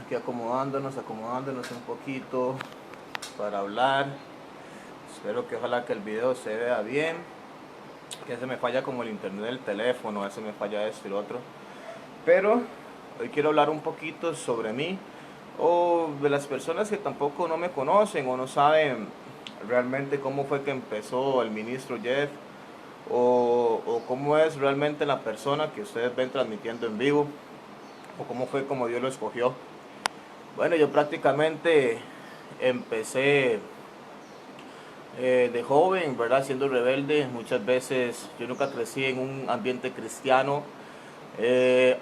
Aquí acomodándonos un poquito para hablar. Espero que ojalá que el video se vea bien. Que se me falla como el internet del teléfono, a veces me falla esto y lo otro. Pero hoy quiero hablar un poquito sobre mí o de las personas que tampoco no me conocen o no saben realmente cómo fue que empezó el ministro Jeff o cómo es realmente la persona que ustedes ven transmitiendo en vivo o cómo fue como Dios lo escogió. Bueno, yo prácticamente empecé de joven, ¿verdad? Siendo rebelde. Muchas veces yo nunca crecí en un ambiente cristiano,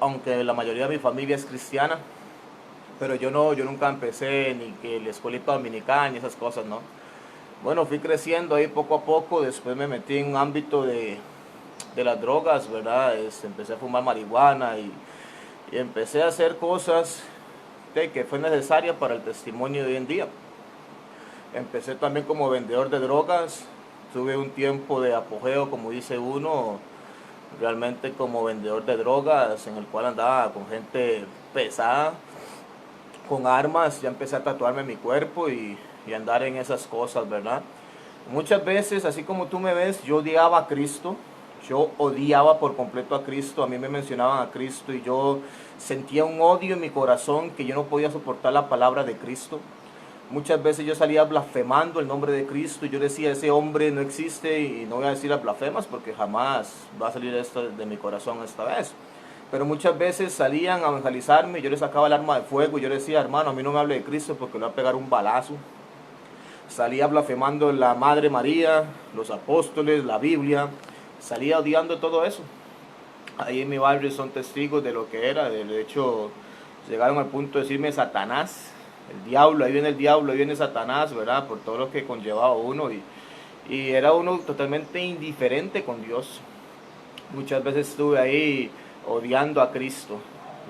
aunque la mayoría de mi familia es cristiana, pero yo no, yo nunca empecé ni que la escuelita dominicana ni esas cosas, ¿no? Bueno, fui creciendo ahí poco a poco, después me metí en un ámbito de las drogas, ¿verdad? Empecé a fumar marihuana y empecé a hacer cosas que fue necesaria para el testimonio de hoy en día. Empecé también como vendedor de drogas, tuve un tiempo de apogeo, como dice uno, realmente como vendedor de drogas, en el cual andaba con gente pesada, con armas. Ya empecé a tatuarme mi cuerpo y andar en esas cosas, ¿verdad? Muchas veces, así como tú me ves, yo odiaba a Cristo, yo odiaba por completo a Cristo. A mí me mencionaban a Cristo y yo sentía un odio en mi corazón que yo no podía soportar la palabra de Cristo. Muchas veces yo salía blasfemando el nombre de Cristo y yo decía, ese hombre no existe, y no voy a decir las blasfemas porque jamás va a salir esto de mi corazón esta vez. Pero muchas veces salían a evangelizarme y yo les sacaba el arma de fuego y yo decía, hermano, a mí no me hable de Cristo porque le voy a pegar un balazo. Salía blasfemando la Madre María, los apóstoles, la Biblia, salía odiando todo eso. Ahí en mi barrio son testigos de lo que era. De hecho, llegaron al punto de decirme Satanás, el diablo, ahí viene el diablo, ahí viene Satanás, ¿verdad? Por todo lo que conllevaba uno y era uno totalmente indiferente con Dios. Muchas veces estuve ahí odiando a Cristo,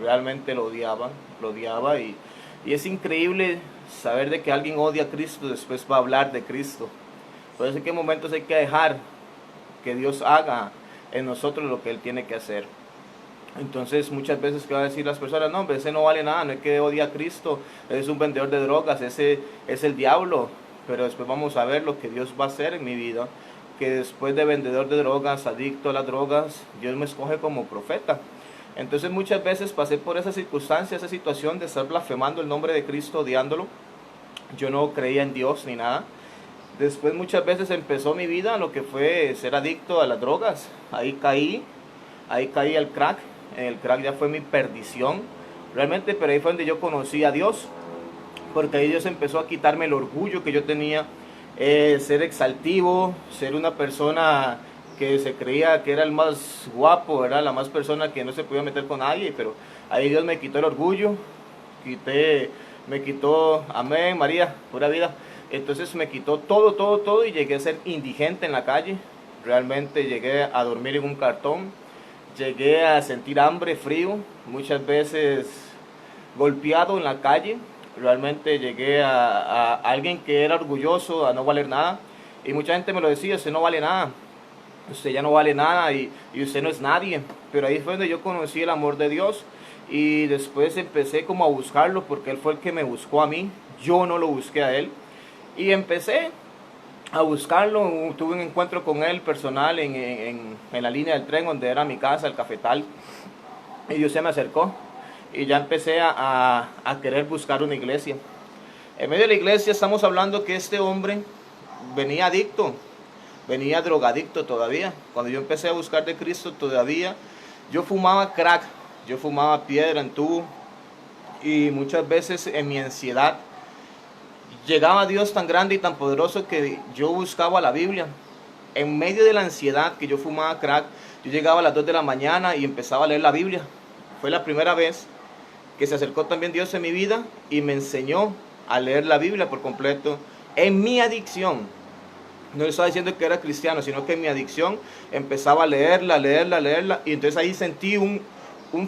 realmente lo odiaba y es increíble saber de que alguien odia a Cristo, después va a hablar de Cristo. Por eso en qué momentos hay que dejar que Dios haga en nosotros lo que Él tiene que hacer. Entonces muchas veces que van a decir las personas, no, hombre, ese no vale nada, no es que odie a Cristo, es un vendedor de drogas, ese es el diablo. Pero después vamos a ver lo que Dios va a hacer en mi vida, que después de vendedor de drogas, adicto a las drogas, Dios me escoge como profeta. Entonces muchas veces pasé por esa circunstancia, esa situación de estar blasfemando el nombre de Cristo, odiándolo. Yo no creía en Dios ni nada. Después muchas veces empezó mi vida lo que fue ser adicto a las drogas. Ahí caí al crack. El crack ya fue mi perdición, realmente, pero ahí fue donde yo conocí a Dios, porque ahí Dios empezó a quitarme el orgullo que yo tenía, ser exaltivo, ser una persona que se creía que era el más guapo, era la más persona que no se podía meter con nadie, pero ahí Dios me quitó el orgullo, me quitó, amén, María, pura vida. Entonces me quitó todo y llegué a ser indigente en la calle, realmente llegué a dormir en un cartón. Llegué a sentir hambre, frío, muchas veces golpeado en la calle. Realmente llegué a alguien que era orgulloso, a no valer nada. Y mucha gente me lo decía, usted no vale nada, usted ya no vale nada y usted no es nadie. Pero ahí fue donde yo conocí el amor de Dios y después empecé como a buscarlo porque Él fue el que me buscó a mí. Yo no lo busqué a Él. Y empecé a buscarlo, tuve un encuentro con él personal en la línea del tren donde era mi casa, el cafetal, y Dios se me acercó y ya empecé a querer buscar una iglesia. En medio de la iglesia estamos hablando que este hombre venía adicto, venía drogadicto todavía. Cuando yo empecé a buscar de Cristo todavía, yo fumaba crack, yo fumaba piedra en tubo y muchas veces en mi ansiedad llegaba a Dios tan grande y tan poderoso que yo buscaba la Biblia. En medio de la ansiedad que yo fumaba crack, yo llegaba a las 2 de la mañana y empezaba a leer la Biblia. Fue la primera vez que se acercó también Dios en mi vida y me enseñó a leer la Biblia por completo en mi adicción. No le estaba diciendo que era cristiano, sino que en mi adicción empezaba a leerla y entonces ahí sentí un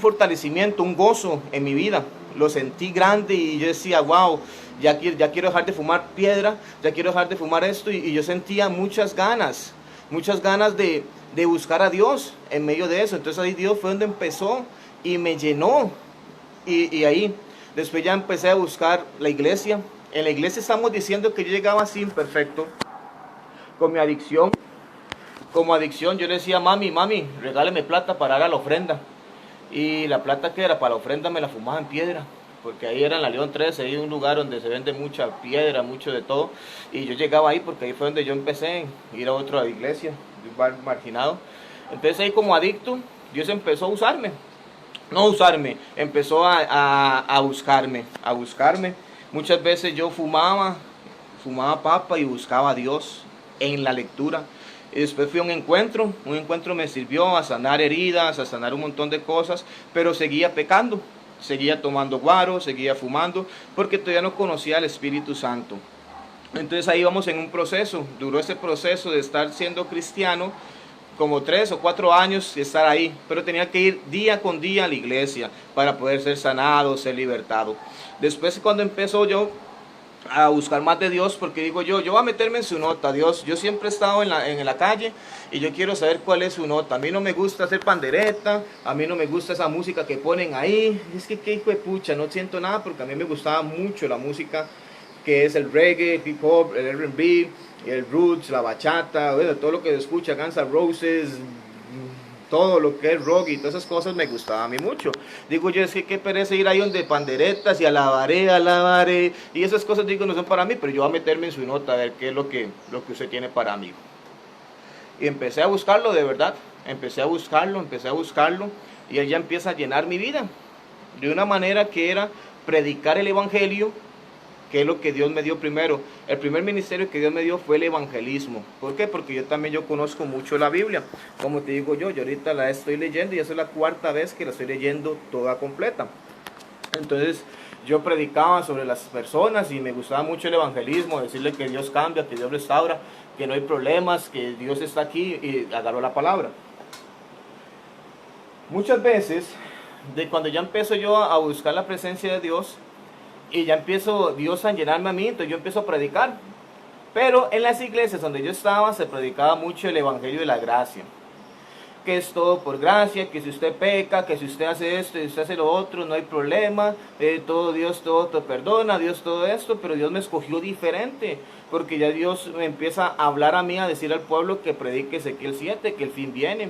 fortalecimiento, un gozo en mi vida. Lo sentí grande y yo decía, wow, ya quiero dejar de fumar piedra, ya quiero dejar de fumar esto. Y yo sentía muchas ganas de buscar a Dios en medio de eso. Entonces ahí Dios fue donde empezó y me llenó. Y ahí Después ya empecé a buscar la iglesia. En la iglesia estamos diciendo que yo llegaba así imperfecto, con mi adicción. Como adicción yo le decía, mami, regáleme plata para dar a la ofrenda. Y la plata que era para la ofrenda me la fumaba en piedra, porque ahí era en la León 13, ahí un lugar donde se vende mucha piedra, mucho de todo. Y yo llegaba ahí porque ahí fue donde yo empecé a ir a otra iglesia, un bar marginado. Entonces ahí como adicto, Dios empezó a usarme. No usarme, empezó a buscarme. Muchas veces yo fumaba papa y buscaba a Dios en la lectura. Y después fui a un encuentro me sirvió a sanar heridas, a sanar un montón de cosas, pero seguía pecando, seguía tomando guaro, seguía fumando, porque todavía no conocía al Espíritu Santo. Entonces ahí vamos en un proceso, duró ese proceso de estar siendo cristiano, como 3 o 4 años de estar ahí, pero tenía que ir día con día a la iglesia para poder ser sanado, ser libertado. Después cuando empezó yo a buscar más de Dios, porque digo yo voy a meterme en su nota, Dios, yo siempre he estado en la calle y yo quiero saber cuál es su nota. A mí no me gusta hacer pandereta, a mí no me gusta esa música que ponen ahí, es que qué hijo de pucha, no siento nada, porque a mí me gustaba mucho la música que es el reggae, el hip hop, el R&B, el roots, la bachata, bueno, todo lo que se escucha, Guns N' Roses, todo lo que es rock y todas esas cosas me gustaba a mí mucho. Digo yo, es que qué pereza ir ahí donde panderetas y alabaré, y esas cosas digo no son para mí, pero yo voy a meterme en su nota a ver qué es lo que usted tiene para mí. Y empecé a buscarlo de verdad, empecé a buscarlo, y él ya empieza a llenar mi vida, de una manera que era predicar el evangelio, que es lo que Dios me dio primero. El primer ministerio que Dios me dio fue el evangelismo. ¿Por qué? Porque yo conozco mucho la Biblia. Como te digo yo ahorita la estoy leyendo y esa es la 4ª vez que la estoy leyendo toda completa. Entonces yo predicaba sobre las personas y me gustaba mucho el evangelismo, decirle que Dios cambia, que Dios restaura, que no hay problemas, que Dios está aquí, y agarró la palabra. Muchas veces, cuando ya empiezo yo a buscar la presencia de Dios, y ya empiezo Dios a llenarme a mí, entonces yo empiezo a predicar. Pero en las iglesias donde yo estaba se predicaba mucho el evangelio de la gracia, que es todo por gracia, que si usted peca, que si usted hace esto y usted hace lo otro, no hay problema, todo Dios todo te perdona, Dios todo esto. Pero Dios me escogió diferente, porque ya Dios me empieza a hablar a mí, a decir al pueblo que predique Ezequiel 7, que el fin viene,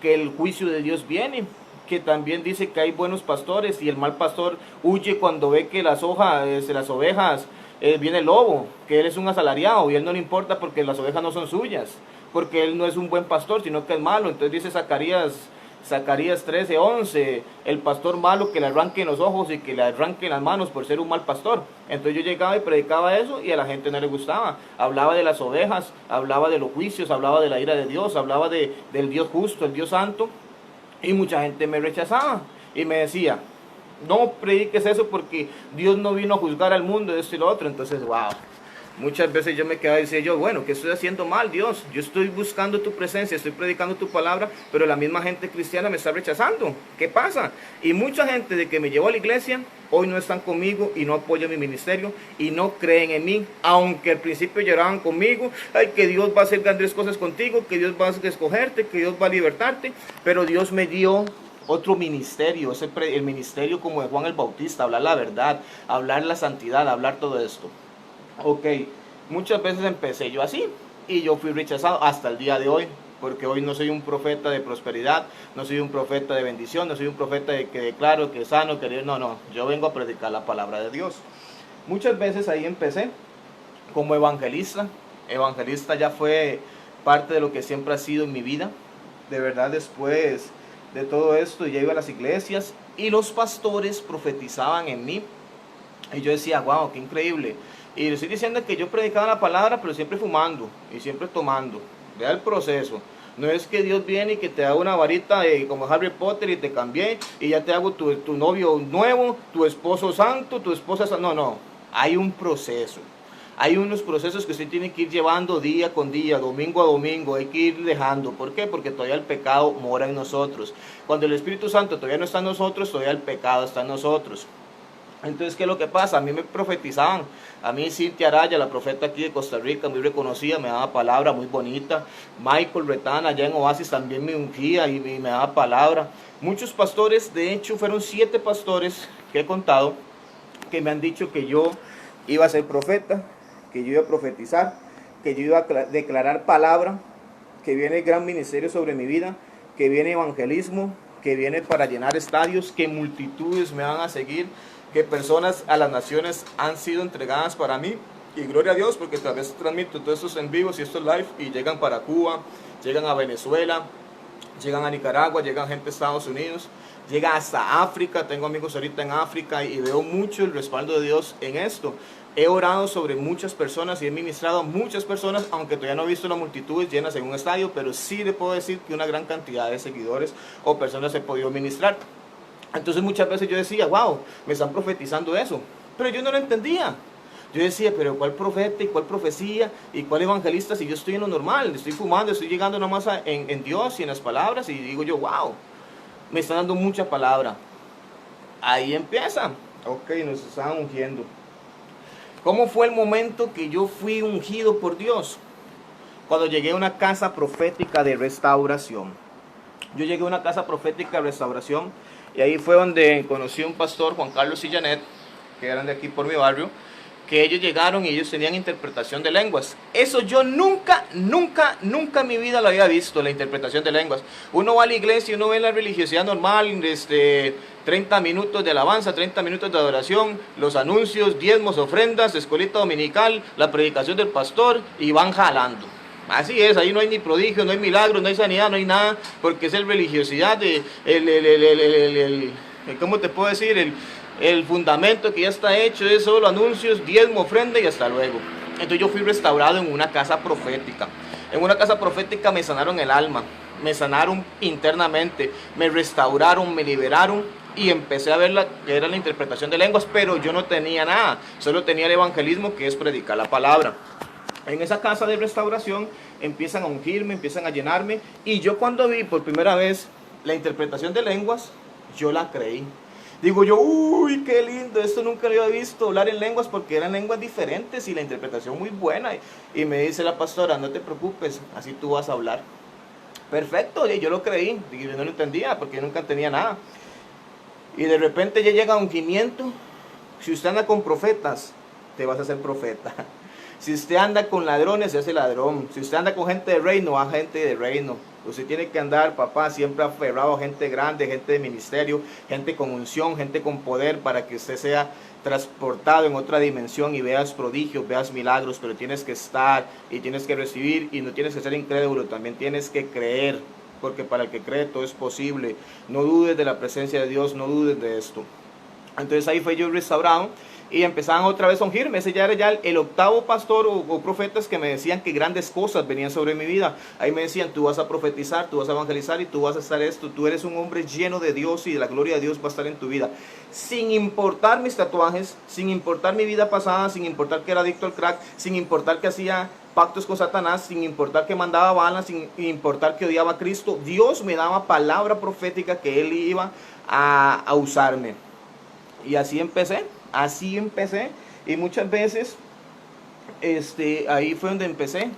que el juicio de Dios viene, que también dice que hay buenos pastores y el mal pastor huye cuando ve que las ovejas, viene el lobo, que él es un asalariado y él no le importa porque las ovejas no son suyas, porque él no es un buen pastor, sino que es malo. Entonces dice Zacarías 13:11, el pastor malo que le arranquen los ojos y que le arranquen las manos por ser un mal pastor. Entonces yo llegaba y predicaba eso y a la gente no le gustaba. Hablaba de las ovejas, hablaba de los juicios, hablaba de la ira de Dios, hablaba del Dios justo, el Dios santo. Y mucha gente me rechazaba y me decía, no prediques eso porque Dios no vino a juzgar al mundo, esto y lo otro. Entonces, wow, muchas veces yo me quedaba y decía yo, bueno, ¿qué estoy haciendo mal, Dios? Yo estoy buscando tu presencia, estoy predicando tu palabra, pero la misma gente cristiana me está rechazando. ¿Qué pasa? Y mucha gente de que me llevó a la iglesia, hoy no están conmigo y no apoyan mi ministerio y no creen en mí, aunque al principio lloraban conmigo, ay, que Dios va a hacer grandes cosas contigo, que Dios va a escogerte, que Dios va a libertarte. Pero Dios me dio otro ministerio, el ministerio como de Juan el Bautista, hablar la verdad, hablar la santidad, hablar todo esto. Ok, muchas veces empecé yo así y yo fui rechazado hasta el día de hoy, porque hoy no soy un profeta de prosperidad, no soy un profeta de bendición, no soy un profeta que declaro, que sano, que no, yo vengo a predicar la palabra de Dios. Muchas veces ahí empecé como evangelista ya fue parte de lo que siempre ha sido en mi vida. De verdad, después de todo esto ya iba a las iglesias y los pastores profetizaban en mí y yo decía, wow, qué increíble. Y le estoy diciendo que yo predicaba la palabra, pero siempre fumando y siempre tomando. Vea el proceso. No es que Dios viene y que te da una varita como Harry Potter y te cambié y ya te hago tu novio nuevo, tu esposo santo, tu esposa santa. No. Hay un proceso. Hay unos procesos que usted tiene que ir llevando día con día, domingo a domingo. Hay que ir dejando. ¿Por qué? Porque todavía el pecado mora en nosotros. Cuando el Espíritu Santo todavía no está en nosotros, todavía el pecado está en nosotros. Entonces, ¿qué es lo que pasa? A mí me profetizaban. A mí Cintia Araya, la profeta aquí de Costa Rica, muy reconocida, me daba palabra muy bonita. Michael Retana, allá en Oasis, también me ungía y me daba palabra. Muchos pastores, de hecho, fueron 7 pastores que he contado, que me han dicho que yo iba a ser profeta, que yo iba a profetizar, que yo iba a declarar palabra, que viene gran ministerio sobre mi vida, que viene evangelismo, que viene para llenar estadios, que multitudes me van a seguir, que personas a las naciones han sido entregadas para mí. Y gloria a Dios, porque tal vez transmito todos estos en vivos y estos live y llegan para Cuba, llegan a Venezuela, llegan a Nicaragua, llegan gente de Estados Unidos, llega hasta África. Tengo amigos ahorita en África y veo mucho el respaldo de Dios en esto. He orado sobre muchas personas y he ministrado a muchas personas, aunque todavía no he visto las multitudes llenas en un estadio, pero sí le puedo decir que una gran cantidad de seguidores o personas he podido ministrar. Entonces muchas veces yo decía, wow, me están profetizando eso, pero yo no lo entendía. Yo decía, pero ¿cuál profeta y cuál profecía y cuál evangelista si yo estoy en lo normal? Estoy fumando, estoy llegando nomás en Dios y en las palabras, y digo yo, wow, me están dando mucha palabra. Ahí empieza. Ok, nos estaban ungiendo. ¿Cómo fue el momento que yo fui ungido por Dios? Cuando llegué a una casa profética de restauración. Yo llegué a una casa profética de restauración y ahí fue donde conocí a un pastor, Juan Carlos y Janet, que eran de aquí por mi barrio, que ellos llegaron y ellos tenían interpretación de lenguas. Eso yo nunca en mi vida lo había visto, la interpretación de lenguas. Uno va a la iglesia y uno ve la religiosidad normal, 30 minutos de alabanza, 30 minutos de adoración, los anuncios, diezmos, ofrendas, escuelita dominical, la predicación del pastor, y van jalando. Así es, ahí no hay ni prodigio, no hay milagros, no hay sanidad, no hay nada, porque es el religiosidad, ¿cómo te puedo decir? El fundamento que ya está hecho es solo anuncios, diezmo, ofrenda y hasta luego. Entonces yo fui restaurado en una casa profética. En una casa profética me sanaron el alma, me sanaron internamente, me restauraron, me liberaron y empecé a ver que era la interpretación de lenguas, pero yo no tenía nada, solo tenía el evangelismo, que es predicar la palabra. En esa casa de restauración empiezan a ungirme, empiezan a llenarme, y yo cuando vi por primera vez la interpretación de lenguas, yo la creí. Digo yo, uy, qué lindo, esto nunca lo había visto, hablar en lenguas, porque eran lenguas diferentes y la interpretación muy buena. Y me dice la pastora, no te preocupes, así tú vas a hablar. Perfecto, y yo lo creí, y yo no lo entendía porque yo nunca entendía nada. Y de repente ya llega ungimiento. Si usted anda con profetas, te vas a hacer profeta. Si usted anda con ladrones, se hace ladrón. Si usted anda con gente de reino, va gente de reino. Usted tiene que andar, papá, siempre aferrado a gente grande, gente de ministerio, gente con unción, gente con poder, para que usted sea transportado en otra dimensión y veas prodigios, veas milagros. Pero tienes que estar y tienes que recibir, y no tienes que ser incrédulo, también tienes que creer, porque para el que cree todo es posible. No dudes de la presencia de Dios, no dudes de esto. Entonces ahí fue yo restaurado. Y empezaban otra vez a ungirme. Ese ya era ya el octavo pastor o profetas que me decían que grandes cosas venían sobre mi vida. Ahí me decían, tú vas a profetizar, tú vas a evangelizar y tú vas a estar esto. Tú eres un hombre lleno de Dios y de la gloria de Dios va a estar en tu vida. Sin importar mis tatuajes, sin importar mi vida pasada, sin importar que era adicto al crack, sin importar que hacía pactos con Satanás, sin importar que mandaba balas, sin importar que odiaba a Cristo, Dios me daba palabra profética que Él iba a usarme. Y así empecé. Así empecé, y muchas veces ahí fue donde empecé,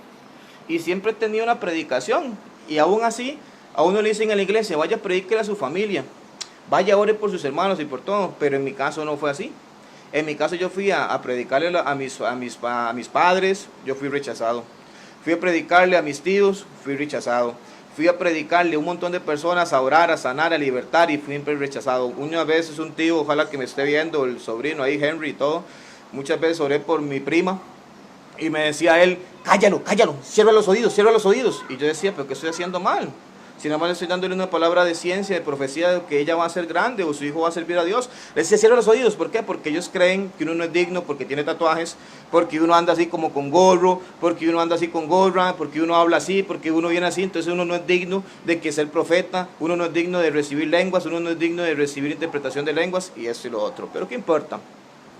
y siempre he tenido una predicación, y aún así a uno le dicen en la iglesia, vaya, predíquele a su familia, vaya, ore por sus hermanos y por todo, pero en mi caso no fue así. En mi caso yo fui a predicarle a mis padres, yo fui rechazado. Fui a predicarle a mis tíos, fui rechazado. Fui a predicarle a un montón de personas, a orar, a sanar, a libertar, y fui siempre rechazado. Una vez un tío, ojalá que me esté viendo, el sobrino ahí, Henry y todo, muchas veces oré por mi prima y me decía él, cállalo, cierra los oídos. Y yo decía, pero ¿qué estoy haciendo mal? Si nada más le estoy dándole una palabra de ciencia, de profecía, de que ella va a ser grande o su hijo va a servir a Dios. Le decía, cierra los oídos. ¿Por qué? Porque ellos creen que uno no es digno porque tiene tatuajes, porque uno anda así como con gorro, porque uno anda así con gorra, porque uno habla así, porque uno viene así. Entonces uno no es digno de que ser profeta, uno no es digno de recibir lenguas, uno no es digno de recibir interpretación de lenguas y esto y lo otro. Pero ¿qué importa?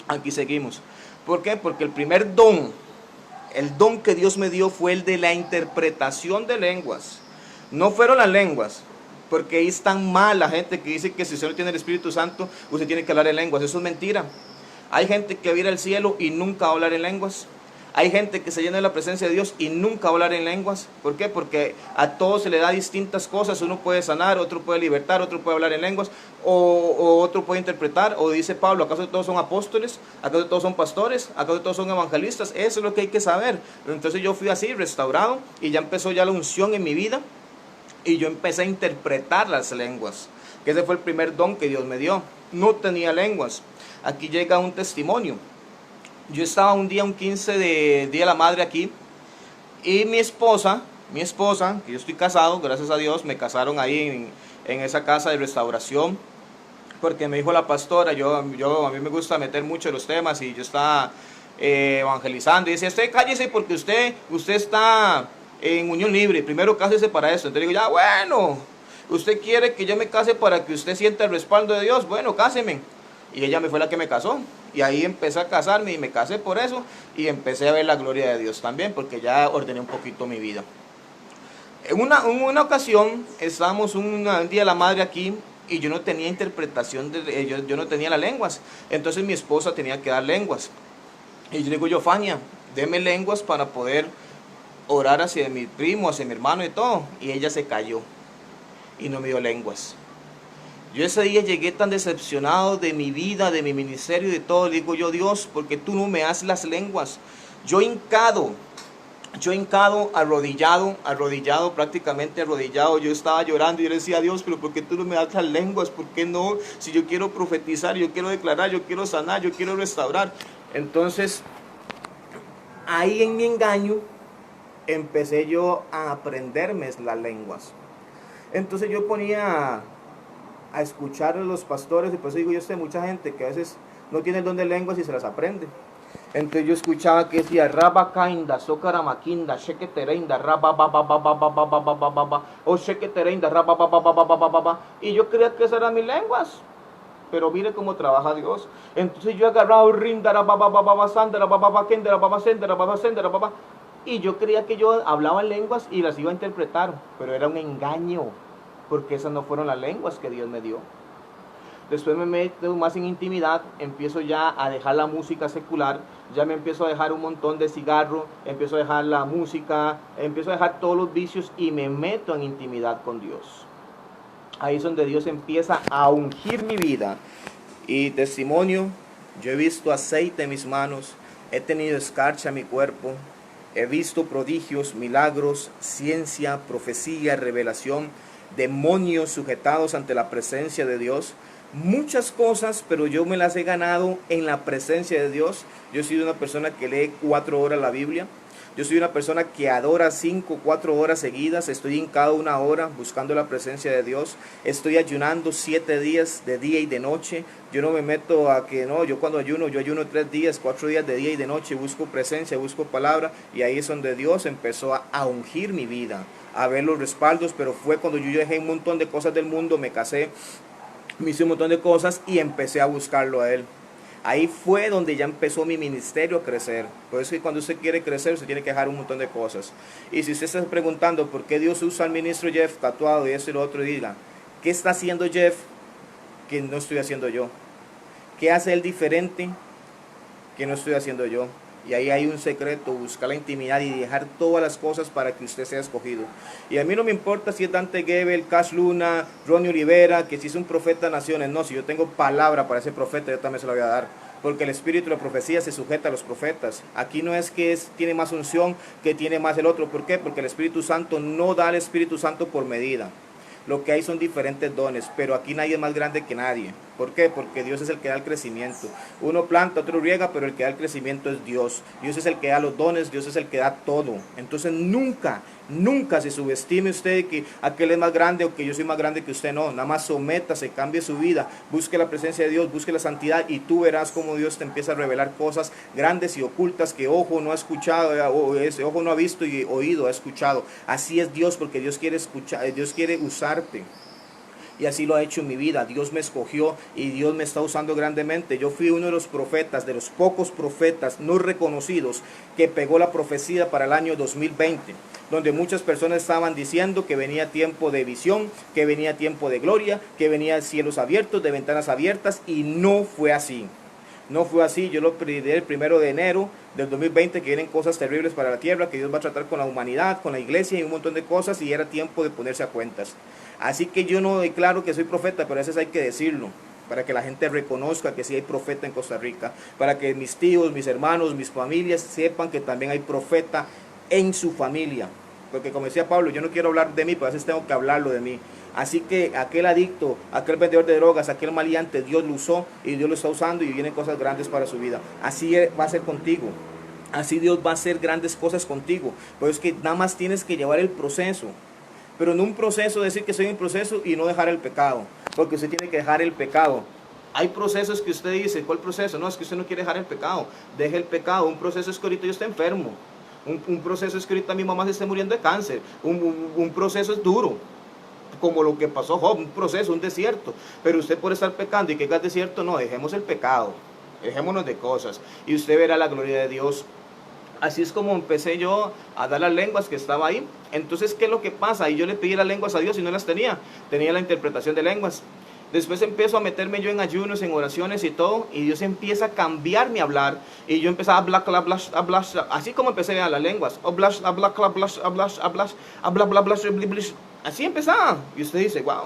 Aquí seguimos. ¿Por qué? Porque el primer don, el don que Dios me dio fue el de la interpretación de lenguas. No fueron las lenguas, porque ahí están mal la gente que dice que si usted no tiene el Espíritu Santo, usted tiene que hablar en lenguas. Eso es mentira. Hay gente que va a ir al cielo y nunca va a hablar en lenguas. Hay gente que se llena de la presencia de Dios y nunca va a hablar en lenguas. ¿Por qué? Porque a todos se le da distintas cosas. Uno puede sanar, otro puede libertar, otro puede hablar en lenguas, o otro puede interpretar. O dice Pablo, ¿acaso todos son apóstoles? ¿Acaso todos son pastores? ¿Acaso todos son evangelistas? Eso es lo que hay que saber. Entonces yo fui así, restaurado, y ya empezó ya la unción en mi vida. Y yo empecé a interpretar las lenguas. Que ese fue el primer don que Dios me dio. No tenía lenguas. Aquí llega un testimonio. Yo estaba un 15 de Día de la Madre aquí, y mi esposa, que yo estoy casado, gracias a Dios, me casaron ahí en esa casa de restauración, porque me dijo la pastora, a mí me gusta meter mucho los temas, y yo estaba evangelizando, y decía, usted cállese porque usted está en unión libre, primero cásese para eso. Entonces digo, ya bueno, usted quiere que yo me case para que usted sienta el respaldo de Dios, bueno, cáseme. Y ella me fue la que me casó. Y ahí empecé a casarme y me casé por eso. Y empecé a ver la gloria de Dios también, porque ya ordené un poquito mi vida. En una ocasión, estábamos un día de la madre aquí, y yo no tenía interpretación, yo no tenía las lenguas. Entonces mi esposa tenía que dar lenguas. Y yo le digo, yo, Fania, deme lenguas para poder orar hacia mi primo, hacia mi hermano y todo. Y ella se cayó y no me dio lenguas. Yo ese día llegué tan decepcionado de mi vida, de mi ministerio y de todo. Le digo yo, Dios, porque tú no me das las lenguas. Yo hincado, arrodillado, prácticamente arrodillado. Yo estaba llorando y yo le decía, Dios, pero ¿por qué tú no me das las lenguas? ¿Por qué no? Si yo quiero profetizar, yo quiero declarar, yo quiero sanar, yo quiero restaurar. Entonces, ahí en mi engaño, empecé yo a aprenderme las lenguas. Entonces yo ponía a escuchar a los pastores, y por eso digo, yo sé mucha gente que a veces no tiene el don de lenguas y se las aprende. Entonces yo escuchaba que decía Rabacainda, Socaramaquinda, Sheketereinda, Rababababababababababa, o Sheketereinda, Rababababababababa, y yo creía que esas eran mis lenguas. Pero mire cómo trabaja Dios. Entonces yo agarraba Rinda, Rabababababa, Sandra, Rabababakenda, Rababasenda, Rababasenda, Rabababa, y yo creía que yo hablaba lenguas y las iba a interpretar, pero era un engaño, porque esas no fueron las lenguas que Dios me dio. Después me meto más en intimidad, empiezo ya a dejar la música secular, ya me empiezo a dejar un montón de cigarro, empiezo a dejar la música, empiezo a dejar todos los vicios y me meto en intimidad con Dios. Ahí es donde Dios empieza a ungir mi vida. Y testimonio, yo he visto aceite en mis manos, he tenido escarcha en mi cuerpo, he visto prodigios, milagros, ciencia, profecía, revelación, demonios sujetados ante la presencia de Dios. Muchas cosas, pero yo me las he ganado en la presencia de Dios. Yo soy una persona que lee 4 horas la Biblia. Yo soy una persona que adora 5 o 4 horas seguidas. Estoy hincado 1 hora buscando la presencia de Dios. Estoy ayunando 7 días de día y de noche. Yo no me meto a que no, yo cuando ayuno, yo ayuno 3 días, 4 días de día y de noche. Busco presencia, busco palabra. Y ahí es donde Dios empezó a ungir mi vida, a ver los respaldos. Pero fue cuando yo dejé un montón de cosas del mundo, me casé, me hice un montón de cosas y empecé a buscarlo a Él. Ahí fue donde ya empezó mi ministerio a crecer. Por eso es que cuando usted quiere crecer, usted tiene que dejar un montón de cosas. Y si usted está preguntando por qué Dios usa al ministro Jeff tatuado y eso y lo otro, diga, ¿qué está haciendo Jeff que no estoy haciendo yo? ¿Qué hace él diferente que no estoy haciendo yo? Y ahí hay un secreto, buscar la intimidad y dejar todas las cosas para que usted sea escogido. Y a mí no me importa si es Dante Gebel, Cash Luna, Ronnie Olivera, que si es un profeta de naciones. No, si yo tengo palabra para ese profeta, yo también se la voy a dar. Porque el espíritu de la profecía se sujeta a los profetas. Aquí no es que tiene más unción, que tiene más el otro. ¿Por qué? Porque el Espíritu Santo no da al Espíritu Santo por medida. Lo que hay son diferentes dones, pero aquí nadie es más grande que nadie. ¿Por qué? Porque Dios es el que da el crecimiento. Uno planta, otro riega, pero el que da el crecimiento es Dios. Dios es el que da los dones, Dios es el que da todo. Entonces nunca se subestime usted que aquel es más grande o que yo soy más grande que usted. No, nada más sométase, cambie su vida, busque la presencia de Dios, busque la santidad y tú verás cómo Dios te empieza a revelar cosas grandes y ocultas que ojo no ha escuchado, o ese ojo no ha visto y oído ha escuchado. Así es Dios, porque Dios quiere escuchar, Dios quiere usarte. Y así lo ha hecho en mi vida. Dios me escogió y Dios me está usando grandemente. Yo fui uno de los profetas, de los pocos profetas no reconocidos que pegó la profecía para el año 2020. Donde muchas personas estaban diciendo que venía tiempo de visión, que venía tiempo de gloria, que venía cielos abiertos, de ventanas abiertas, y no fue así. No fue así, yo lo predí el 1 de enero del 2020 que vienen cosas terribles para la tierra, que Dios va a tratar con la humanidad, con la iglesia y un montón de cosas, y era tiempo de ponerse a cuentas. Así que yo no declaro que soy profeta, pero a veces hay que decirlo, para que la gente reconozca que sí hay profeta en Costa Rica, para que mis tíos, mis hermanos, mis familias sepan que también hay profeta en su familia. Porque como decía Pablo, yo no quiero hablar de mí, pero a veces tengo que hablarlo de mí. Así que aquel adicto, aquel vendedor de drogas, aquel maleante, Dios lo usó y Dios lo está usando y vienen cosas grandes para su vida. Así va a ser contigo. Así Dios va a hacer grandes cosas contigo. Pero es que nada más tienes que llevar el proceso. Pero no un proceso, decir que estoy en proceso y no dejar el pecado. Porque usted tiene que dejar el pecado. Hay procesos que usted dice, ¿cuál proceso? No, es que usted no quiere dejar el pecado. Deje el pecado. Un proceso es que ahorita yo esté enfermo. Un proceso es que ahorita mi mamá se esté muriendo de cáncer. Un proceso es duro, como lo que pasó Job, un proceso, un desierto. Pero usted por estar pecando y que haga desierto, no, dejemos el pecado, dejémonos de cosas y usted verá la gloria de Dios. Así es como empecé yo a dar las lenguas que estaba ahí. Entonces, ¿qué es lo que pasa? Y yo le pedí las lenguas a Dios y no las tenía. Tenía la interpretación de lenguas. Después empiezo a meterme yo en ayunos, en oraciones y todo, y Dios empieza a cambiar mi hablar, y yo empezaba a hablar, así como empecé a las lenguas, así empezaba, y usted dice, wow.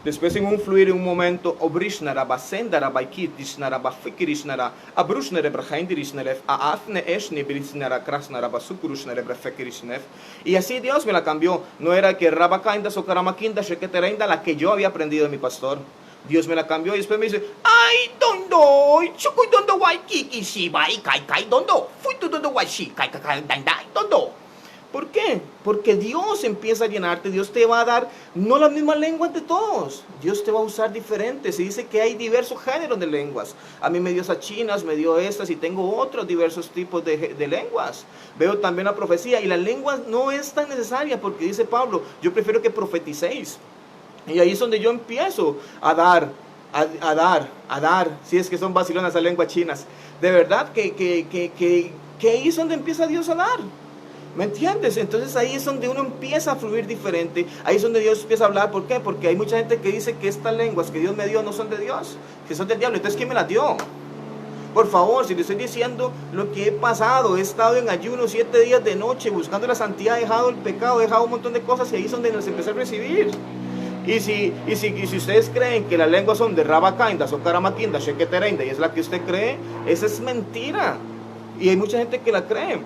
Después en un fluir, en un momento, obrishnara, basendara, baikitrishnara, bafikirishnara, abrushnere, brahendirishnere, aafne eshne, brishnara, krasnara, basukurushnere, brefekirishnev. Y así Dios me la cambió. No era que rabakainda, sokaramakinda, sheketereinda, la que yo había aprendido de mi pastor. Dios me la cambió y después me dice, ay, dondo, chukuy dondo, waikiki, shibai, kai, kai, dondo, fui tu dondo, waishi, kai, kai, kai, dandai, dondo. ¿Por qué? Porque Dios empieza a llenarte, Dios te va a dar no la misma lengua de todos, Dios te va a usar diferente. Se dice que hay diversos géneros de lenguas. A mí me dio esas chinas, me dio estas y tengo otros diversos tipos de lenguas. Veo también la profecía y la lengua no es tan necesaria porque dice Pablo, yo prefiero que profeticéis. Y ahí es donde yo empiezo a dar, si es que son vacilonas esas lenguas chinas. De verdad que ahí es donde empieza Dios a dar. ¿Me entiendes? Entonces ahí es donde uno empieza a fluir diferente. Ahí es donde Dios empieza a hablar. ¿Por qué? Porque hay mucha gente que dice que estas lenguas que Dios me dio no son de Dios, que son del diablo. Entonces, ¿quién me las dio? Por favor, si le estoy diciendo lo que he pasado, he estado en ayuno 7 días de noche buscando la santidad, he dejado el pecado, he dejado un montón de cosas y ahí es donde nos empecé a recibir. Y si ustedes creen que las lenguas son de Rabakainda, Sokaramakinda, Sheketereinda y es la que usted cree, esa es mentira. Y hay mucha gente que la cree.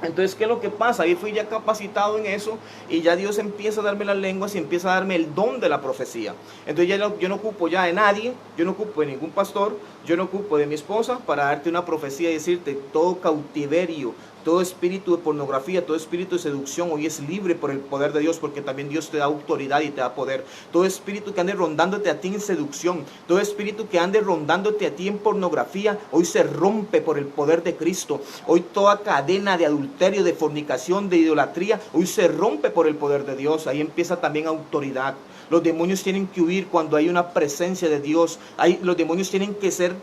Entonces, ¿qué es lo que pasa? Ahí fui ya capacitado en eso y ya Dios empieza a darme las lenguas y empieza a darme el don de la profecía. Entonces ya yo no ocupo ya de nadie, yo no ocupo de ningún pastor, yo no ocupo de mi esposa para darte una profecía y decirte todo cautiverio, todo espíritu de pornografía, todo espíritu de seducción hoy es libre por el poder de Dios, porque también Dios te da autoridad y te da poder. Todo espíritu que ande rondándote a ti en seducción, todo espíritu que ande rondándote a ti en pornografía, hoy se rompe por el poder de Cristo. Hoy toda cadena de adulterio, de fornicación, de idolatría, hoy se rompe por el poder de Dios. Ahí empieza también autoridad. Los demonios tienen que huir cuando hay una presencia de Dios. Los demonios tienen que ser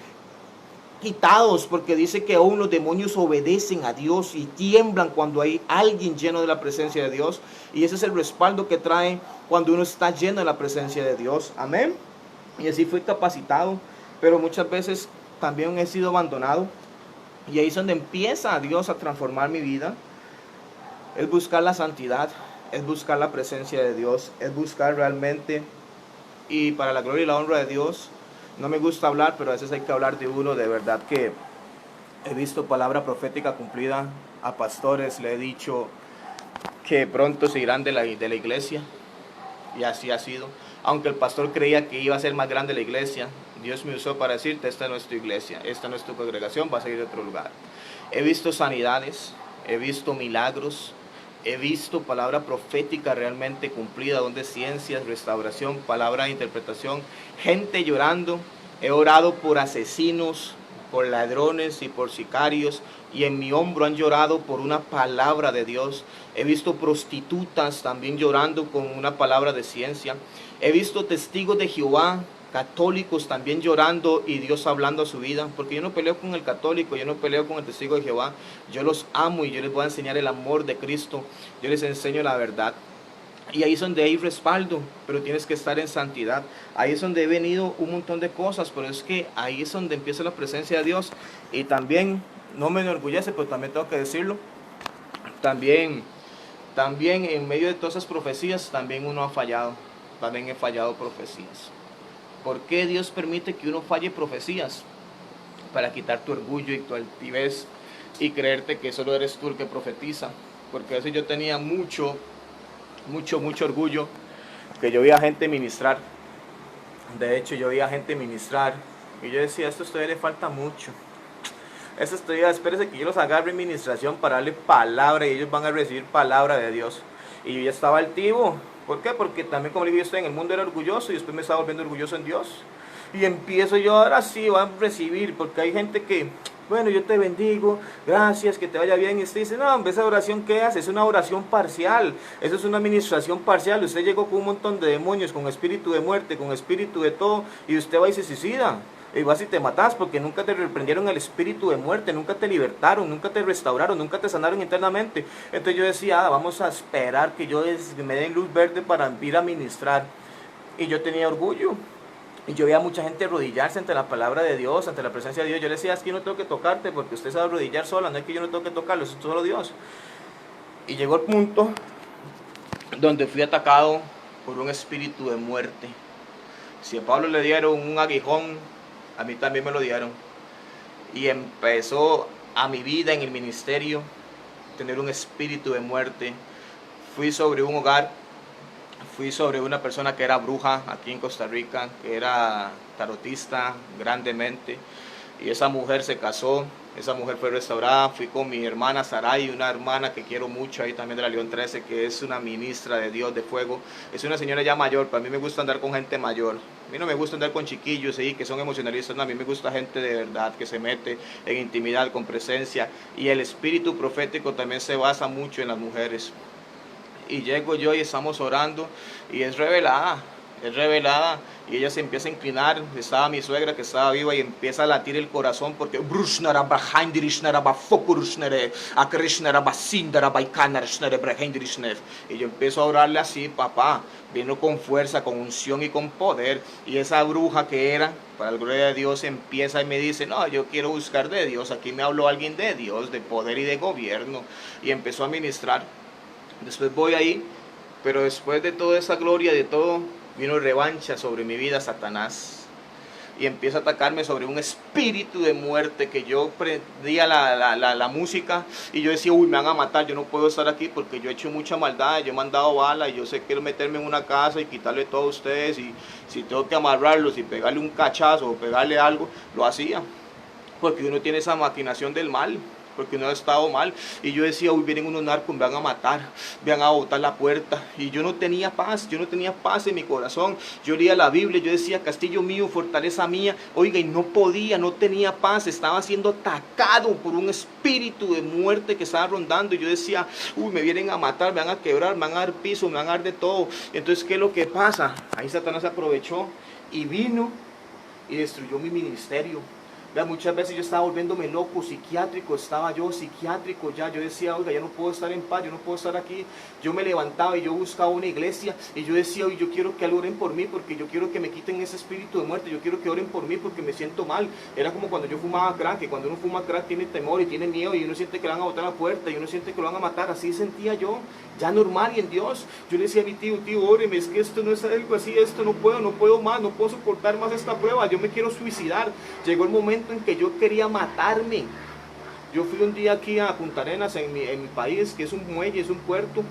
quitados, porque dice que aún los demonios obedecen a Dios y tiemblan cuando hay alguien lleno de la presencia de Dios. Y ese es el respaldo que trae cuando uno está lleno de la presencia de Dios. Amén. Y así fui capacitado, pero muchas veces también he sido abandonado. Y ahí es donde empieza Dios a transformar mi vida. Es buscar la santidad, es buscar la presencia de Dios, es buscar realmente, y para la gloria y la honra de Dios. No me gusta hablar, pero a veces hay que hablar de uno. De verdad que he visto palabra profética cumplida a pastores. Le he dicho que pronto se irán de la iglesia. Y así ha sido. Aunque el pastor creía que iba a ser más grande la iglesia, Dios me usó para decirte, esta no es tu iglesia, esta no es tu congregación, vas a ir a otro lugar. He visto sanidades, he visto milagros, he visto palabra profética realmente cumplida, donde ciencias, restauración, palabra de interpretación, gente llorando. He orado por asesinos, por ladrones y por sicarios, y en mi hombro han llorado por una palabra de Dios. He visto prostitutas también llorando con una palabra de ciencia. He visto testigos de Jehová, católicos también llorando y Dios hablando a su vida, porque yo no peleo con el católico, yo no peleo con el testigo de Jehová. Yo los amo y yo les voy a enseñar el amor de Cristo, yo les enseño la verdad. Y ahí es donde hay respaldo, pero tienes que estar en santidad. Ahí es donde he venido un montón de cosas, pero es que ahí es donde empieza la presencia de Dios. Y también, no me enorgullece, pero también tengo que decirlo, también, también en medio de todas esas profecías, también uno ha fallado. También he fallado profecías. ¿Por qué Dios permite que uno falle profecías? Para quitar tu orgullo y tu altivez y creerte que solo eres tú el que profetiza. Porque a veces yo tenía mucho orgullo, que yo veía gente ministrar. De hecho, yo veía gente ministrar y yo decía, esto todavía le falta mucho. Esto todavía, espérese que yo los agarre en ministración para darle palabra y ellos van a recibir palabra de Dios. Y yo ya estaba altivo. ¿Por qué? Porque también, como le dije, yo estoy en el mundo, era orgulloso y después me estaba volviendo orgulloso en Dios. Y empiezo yo ahora sí, van a recibir, porque hay gente que, bueno, yo te bendigo, gracias, que te vaya bien. Y usted dice, no, esa oración que hace es una oración parcial, eso es una administración parcial. Usted llegó con un montón de demonios, con espíritu de muerte, con espíritu de todo, y usted va y se suicida. Y vas y te matas porque nunca te reprendieron el espíritu de muerte, nunca te libertaron, nunca te restauraron, nunca te sanaron internamente. Entonces yo decía, vamos a esperar que me den luz verde para ir a ministrar. Y yo tenía orgullo. Y yo veía a mucha gente arrodillarse ante la palabra de Dios, ante la presencia de Dios. Yo le decía, es que yo no tengo que tocarte porque usted sabe arrodillar sola, no es que yo no tengo que tocarlo, es solo Dios. Y llegó el punto donde fui atacado por un espíritu de muerte. Si a Pablo le dieron un aguijón, a mí también me lo dieron. Y empezó a mi vida en el ministerio tener un espíritu de muerte. Fui sobre un hogar, fui sobre una persona que era bruja aquí en Costa Rica, que era tarotista grandemente. Y esa mujer se casó, esa mujer fue restaurada. Fui con mi hermana Saray, una hermana que quiero mucho ahí también de la León 13, que es una ministra de Dios de fuego. Es una señora ya mayor, para mí me gusta andar con gente mayor. A mí no me gusta andar con chiquillos ahí que son emocionalistas, no, a mí me gusta gente de verdad que se mete en intimidad, con presencia. Y el espíritu profético también se basa mucho en las mujeres. Y llego yo y estamos orando y es revelada y ella se empieza a inclinar. Estaba mi suegra que estaba viva y empieza a latir el corazón porque y yo empiezo a orarle así, papá, vino con fuerza, con unción y con poder. Y esa bruja que era, para la gloria de Dios, empieza y me dice, no, yo quiero buscar de Dios, aquí me habló alguien de Dios, de poder y de gobierno, y empezó a ministrar. Después voy ahí, pero después de toda esa gloria, de todo, vino revancha sobre mi vida Satanás. Y empieza a atacarme sobre un espíritu de muerte que yo prendía la música y yo decía, uy, me van a matar, yo no puedo estar aquí porque yo he hecho mucha maldad, yo he mandado bala y yo sé que quiero meterme en una casa y quitarle todo a ustedes y si tengo que amarrarlos y pegarle un cachazo o pegarle algo, lo hacía. Porque uno tiene esa maquinación del mal, porque uno ha estado mal. Y yo decía, uy, vienen unos narcos, me van a matar, me van a botar la puerta. Y yo no tenía paz en mi corazón. Yo leía la Biblia, yo decía, castillo mío, fortaleza mía. Oiga, y no podía, no tenía paz, estaba siendo atacado por un espíritu de muerte que estaba rondando. Y yo decía, uy, me vienen a matar, me van a quebrar, me van a dar piso, me van a dar de todo. Entonces, ¿qué es lo que pasa? Ahí Satanás aprovechó y vino y destruyó mi ministerio. Vea, muchas veces yo estaba volviéndome loco, psiquiátrico, estaba yo psiquiátrico ya, yo decía, oiga, ya no puedo estar en paz, yo no puedo estar aquí. Yo me levantaba y yo buscaba una iglesia y yo decía, oye, yo quiero que oren por mí porque yo quiero que me quiten ese espíritu de muerte, yo quiero que oren por mí porque me siento mal. Era como cuando yo fumaba crack, que cuando uno fuma crack tiene temor y tiene miedo y uno siente que le van a botar la puerta y uno siente que lo van a matar, así sentía yo, ya normal y en Dios. Yo le decía a mi tío, óreme, es que esto no es algo así, esto no puedo más, no puedo soportar más esta prueba, yo me quiero suicidar. Llegó el momento en que yo quería matarme. Yo fui un día aquí a Punta Arenas en mi país, que es un muelle, es un puerto.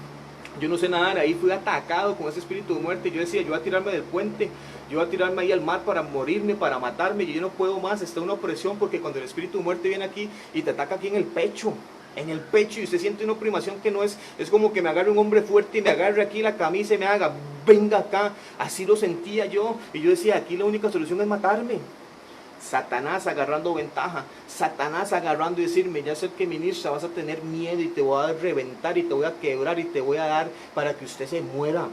Yo no sé nadar, ahí fui atacado con ese espíritu de muerte. Yo decía, yo voy a tirarme del puente, yo voy a tirarme ahí al mar para morirme, para matarme. Yo no puedo más, está una opresión porque cuando el espíritu de muerte viene aquí y te ataca aquí en el pecho, y usted siente una opresión que no es como que me agarre un hombre fuerte y me agarre aquí la camisa y me haga, venga acá. Así lo sentía yo y yo decía, aquí la única solución es matarme. Satanás agarrando ventaja, Satanás agarrando y decirme, ya sé que ministra, vas a tener miedo y te voy a reventar y te voy a quebrar y te voy a dar para que usted se muera.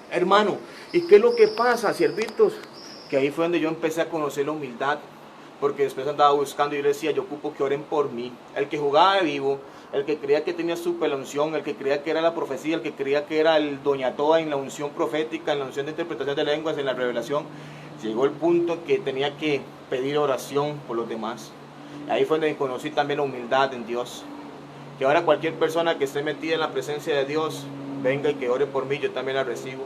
Hermano, ¿y qué es lo que pasa, siervitos? Que ahí fue donde yo empecé a conocer la humildad, porque después andaba buscando y yo le decía, yo ocupo que oren por mí. El que jugaba de vivo, el que creía que tenía super la unción, el que creía que era la profecía, el que creía que era el doña toa en la unción profética, en la unción de interpretación de lenguas, en la revelación, llegó el punto que tenía que pedir oración por los demás. Ahí fue donde conocí también la humildad en Dios. Que ahora cualquier persona que esté metida en la presencia de Dios, venga y que ore por mí, yo también la recibo.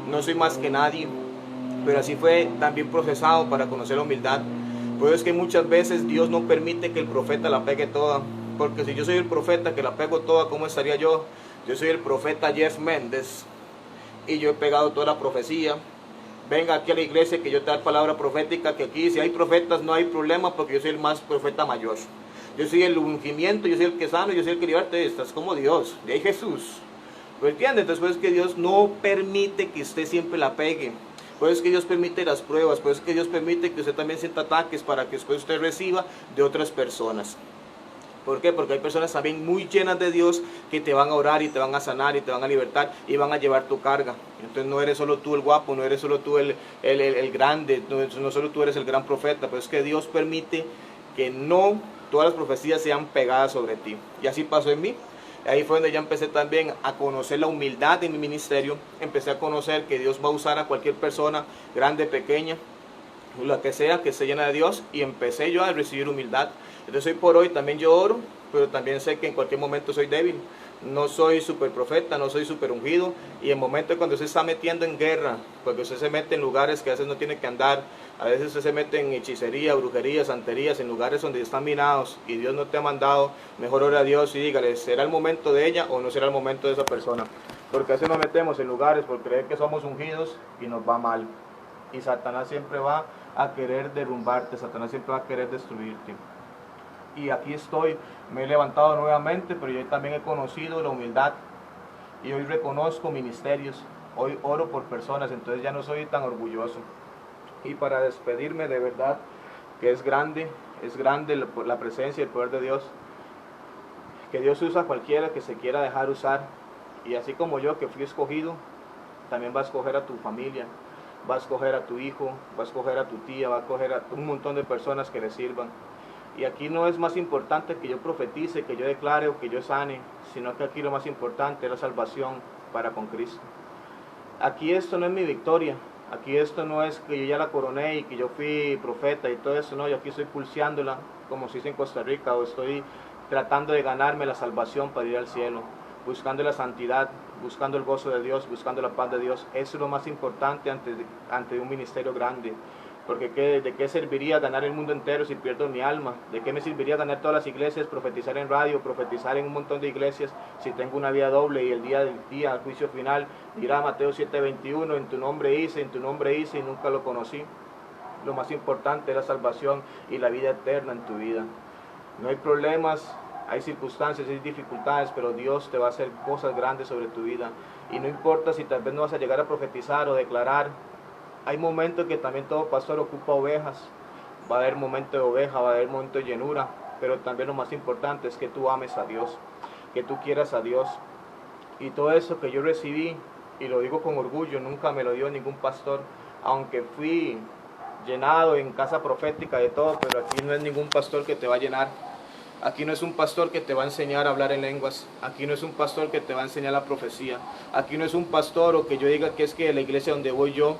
No soy más que nadie, pero así fue también procesado para conocer la humildad. Pues es que muchas veces Dios no permite que el profeta la pegue toda, porque si yo soy el profeta que la pego toda, ¿cómo estaría yo? Yo soy el profeta Jeff Méndez y yo he pegado toda la profecía. Venga aquí a la iglesia que yo te da palabra profética, que aquí si hay profetas no hay problema porque yo soy el más profeta mayor. Yo soy el ungimiento, yo soy el que sano, yo soy el que liberta. Estás como Dios, de ahí Jesús. ¿Lo entiendes? Entonces pues es que Dios no permite que usted siempre la pegue. Por eso es que Dios permite las pruebas, por eso es que Dios permite que usted también sienta ataques para que después usted reciba de otras personas. ¿Por qué? Porque hay personas también muy llenas de Dios que te van a orar y te van a sanar y te van a libertar y van a llevar tu carga. Entonces no eres solo tú el guapo, no eres solo tú el grande, no solo tú eres el gran profeta, pero es que Dios permite que no todas las profecías sean pegadas sobre ti. Y así pasó en mí. Ahí fue donde ya empecé también a conocer la humildad en mi ministerio. Empecé a conocer que Dios va a usar a cualquier persona, grande, pequeña, la que sea, que esté llena de Dios. Y empecé yo a recibir humildad. Entonces hoy por hoy también yo oro, pero también sé que en cualquier momento soy débil. No soy super profeta, no soy super ungido. Y en momentos cuando se está metiendo en guerra, porque usted se mete en lugares que a veces no tiene que andar, a veces usted se mete en hechicería, brujería, santerías, en lugares donde están minados y Dios no te ha mandado, mejor ore a Dios y dígale, ¿será el momento de ella o no será el momento de esa persona? Porque a veces nos metemos en lugares por creer que somos ungidos y nos va mal. Y Satanás siempre va a querer derrumbarte, Satanás siempre va a querer destruirte. Y aquí estoy, me he levantado nuevamente, pero yo también he conocido la humildad y hoy reconozco ministerios, hoy oro por personas, entonces ya no soy tan orgulloso. Y para despedirme, de verdad que es grande la presencia y el poder de Dios, que Dios usa a cualquiera que se quiera dejar usar, y así como yo que fui escogido, también va a escoger a tu familia, va a escoger a tu hijo, va a escoger a tu tía, va a escoger a un montón de personas que le sirvan. Y aquí no es más importante que yo profetice, que yo declare o que yo sane, sino que aquí lo más importante es la salvación para con Cristo. Aquí esto no es mi victoria, aquí esto no es que yo ya la coroné y que yo fui profeta y todo eso, no, yo aquí estoy pulseándola, como se dice en Costa Rica, o estoy tratando de ganarme la salvación para ir al cielo, buscando la santidad, buscando el gozo de Dios, buscando la paz de Dios. Eso es lo más importante ante un ministerio grande. Porque ¿de qué serviría ganar el mundo entero si pierdo mi alma? ¿De qué me serviría ganar todas las iglesias, profetizar en radio, profetizar en un montón de iglesias si tengo una vida doble y el día del día, al juicio final, dirá Mateo 7:21, en tu nombre hice y nunca lo conocí? Lo más importante es la salvación y la vida eterna en tu vida. No hay problemas, hay circunstancias, hay dificultades, pero Dios te va a hacer cosas grandes sobre tu vida. Y no importa si tal vez no vas a llegar a profetizar o declarar. Hay momentos que también todo pastor ocupa ovejas. Va a haber momentos de oveja, va a haber momentos de llenura. Pero también lo más importante es que tú ames a Dios, que tú quieras a Dios. Y todo eso que yo recibí, y lo digo con orgullo, nunca me lo dio ningún pastor. Aunque fui llenado en casa profética de todo, pero aquí no es ningún pastor que te va a llenar. Aquí no es un pastor que te va a enseñar a hablar en lenguas. Aquí no es un pastor que te va a enseñar la profecía. Aquí no es un pastor o que yo diga que es que la iglesia donde voy yo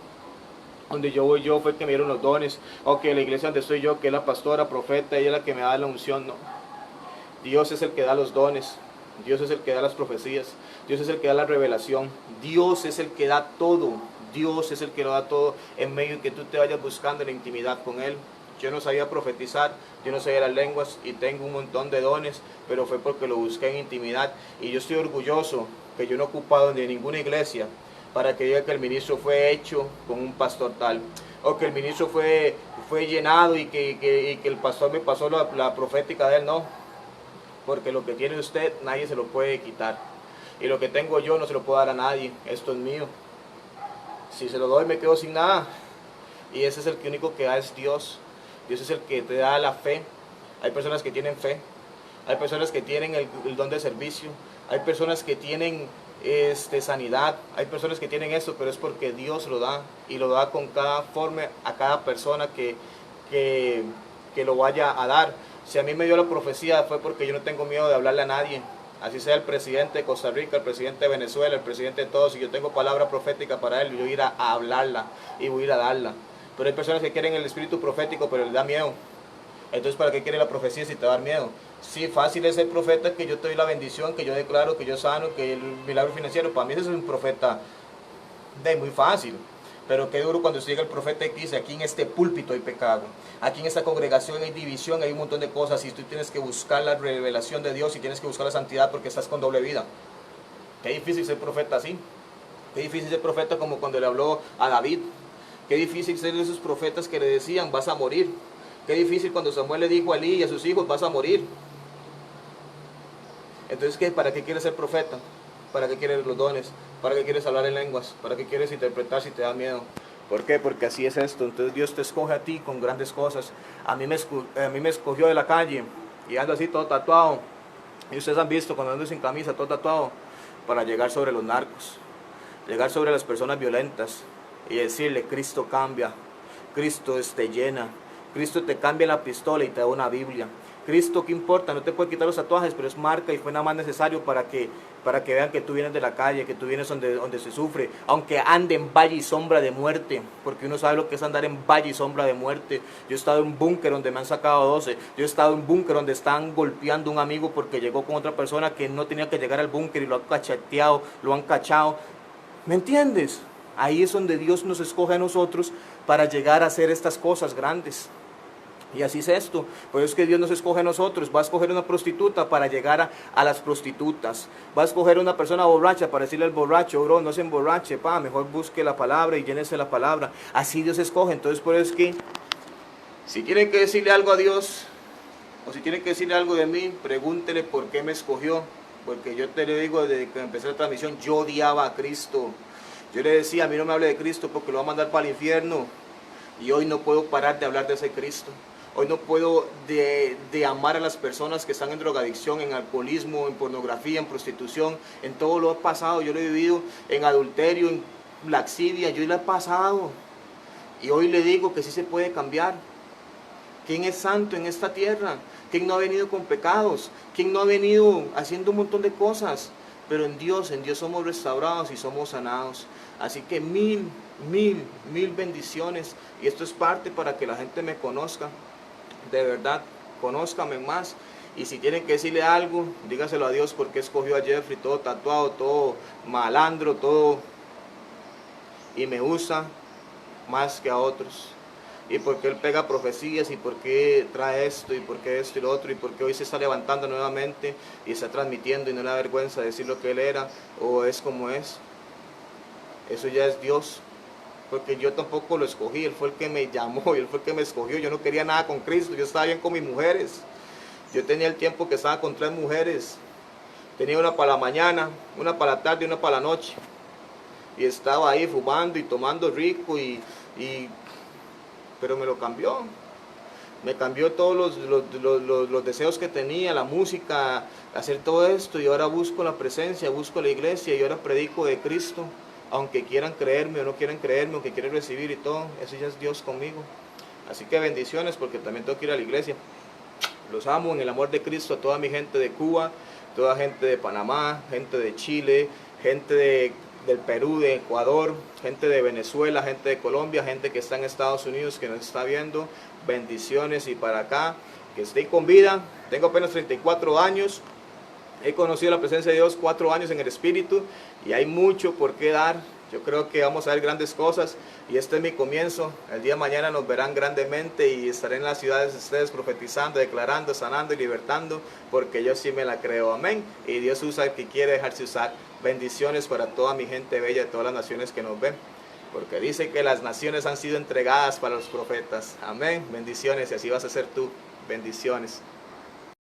fue el que me dieron los dones, o que la iglesia donde estoy yo, que es la pastora, profeta, ella es la que me da la unción. No, Dios es el que da los dones, Dios es el que da las profecías, Dios es el que da la revelación, Dios es el que da todo, Dios es el que lo da todo en medio de que tú te vayas buscando en la intimidad con Él. Yo no sabía profetizar, yo no sabía las lenguas y tengo un montón de dones, pero fue porque lo busqué en intimidad, y yo estoy orgulloso que yo no he ocupado de ninguna iglesia para que diga que el ministro fue hecho con un pastor tal, o que el ministro fue llenado y que el pastor me pasó la profética de él. No, porque lo que tiene usted nadie se lo puede quitar, y lo que tengo yo no se lo puedo dar a nadie. Esto es mío. Si se lo doy me quedo sin nada, y ese es el que único que da es Dios. Dios es el que te da la fe. Hay personas que tienen fe, hay personas que tienen el don de servicio, hay personas que tienen sanidad, hay personas que tienen eso, pero es porque Dios lo da, y lo da con cada forma a cada persona que lo vaya a dar. Si a mí me dio la profecía fue porque yo no tengo miedo de hablarle a nadie, así sea el presidente de Costa Rica, el presidente de Venezuela, el presidente de todos, si yo tengo palabra profética para él, yo voy a ir a hablarla y voy a ir a darla. Pero hay personas que quieren el espíritu profético, pero les da miedo. Entonces, ¿para qué quiere la profecía si te va a dar miedo? Sí, fácil es ser profeta, que yo te doy la bendición, que yo declaro, que yo sano, que el milagro financiero. Para mí ese es un profeta muy fácil. Pero qué duro cuando llega el profeta y dice, aquí en este púlpito hay pecado, aquí en esta congregación hay división, hay un montón de cosas, y tú tienes que buscar la revelación de Dios y tienes que buscar la santidad porque estás con doble vida. Qué difícil ser profeta así. Qué difícil ser profeta como cuando le habló a David. Qué difícil ser de esos profetas que le decían, vas a morir. Qué difícil cuando Samuel le dijo a Elí y a sus hijos, vas a morir. Entonces, ¿qué? ¿Para qué quieres ser profeta? ¿Para qué quieres los dones? ¿Para qué quieres hablar en lenguas? ¿Para qué quieres interpretar si te da miedo? ¿Por qué? Porque así es esto. Entonces Dios te escoge a ti con grandes cosas. A mí me escogió de la calle y ando así todo tatuado. Y ustedes han visto cuando ando sin camisa, todo tatuado, para llegar sobre los narcos, llegar sobre las personas violentas y decirle, Cristo cambia, Cristo te llena, Cristo te cambia la pistola y te da una Biblia. Cristo, ¿qué importa? No te puede quitar los tatuajes, pero es marca y fue nada más necesario para que vean que tú vienes de la calle, que tú vienes donde se sufre, aunque ande en valle y sombra de muerte, porque uno sabe lo que es andar en valle y sombra de muerte. Yo he estado en un búnker donde me han sacado 12, yo he estado en un búnker donde están golpeando a un amigo porque llegó con otra persona que no tenía que llegar al búnker y lo han cacheteado, lo han cachado. ¿Me entiendes? Ahí es donde Dios nos escoge a nosotros para llegar a hacer estas cosas grandes. Y así es esto. Por eso es que Dios nos escoge a nosotros. Va a escoger una prostituta para llegar a las prostitutas. Va a escoger una persona borracha para decirle al borracho, bro, no se emborrache, mejor busque la palabra y llénese la palabra. Así Dios escoge. Entonces por eso es que si tienen que decirle algo a Dios, o si tienen que decirle algo de mí, pregúntele por qué me escogió. Porque yo te le digo, desde que empecé la transmisión, yo odiaba a Cristo. Yo le decía, a mí no me hable de Cristo porque lo va a mandar para el infierno. Y hoy no puedo parar de hablar de ese Cristo. Hoy no puedo de amar a las personas que están en drogadicción, en alcoholismo, en pornografía, en prostitución, en todo lo he pasado. Yo lo he vivido en adulterio, en laxidia, yo lo he pasado. Y hoy le digo que sí se puede cambiar. ¿Quién es santo en esta tierra? ¿Quién no ha venido con pecados? ¿Quién no ha venido haciendo un montón de cosas? Pero en Dios somos restaurados y somos sanados. Así que mil bendiciones. Y esto es parte para que la gente me conozca. De verdad, conózcame más. Y si tienen que decirle algo, dígaselo a Dios porque escogió a Jeffrey todo tatuado, todo malandro, todo. Y me usa más que a otros. Y porque Él pega profecías, y porque trae esto, y porque esto y lo otro, y porque hoy se está levantando nuevamente y está transmitiendo y no le da vergüenza decir lo que Él era o es como es. Eso ya es Dios. Porque yo tampoco lo escogí, Él fue el que me llamó y Él fue el que me escogió. Yo no quería nada con Cristo, yo estaba bien con mis mujeres. Yo tenía el tiempo que estaba con 3 mujeres. Tenía una para la mañana, una para la tarde y una para la noche. Y estaba ahí fumando y tomando rico, pero me lo cambió. Me cambió todos los deseos que tenía, la música, hacer todo esto. Y ahora busco la presencia, busco la iglesia y ahora predico de Cristo. Aunque quieran creerme o no quieran creerme, aunque quieran recibir y todo, eso ya es Dios conmigo. Así que bendiciones, porque también tengo que ir a la iglesia. Los amo en el amor de Cristo a toda mi gente de Cuba, toda gente de Panamá, gente de Chile, gente del Perú, de Ecuador, gente de Venezuela, gente de Colombia, gente que está en Estados Unidos, que nos está viendo. Bendiciones. Y para acá, que esté con vida. Tengo apenas 34 años. He conocido la presencia de Dios 4 años en el Espíritu y hay mucho por qué dar. Yo creo que vamos a ver grandes cosas y este es mi comienzo. El día de mañana nos verán grandemente y estaré en las ciudades de ustedes profetizando, declarando, sanando y libertando, porque yo sí me la creo. Amén. Y Dios usa el que quiere dejarse usar. Bendiciones para toda mi gente bella de todas las naciones que nos ven, porque dice que las naciones han sido entregadas para los profetas. Amén. Bendiciones, y así vas a ser tú. Bendiciones.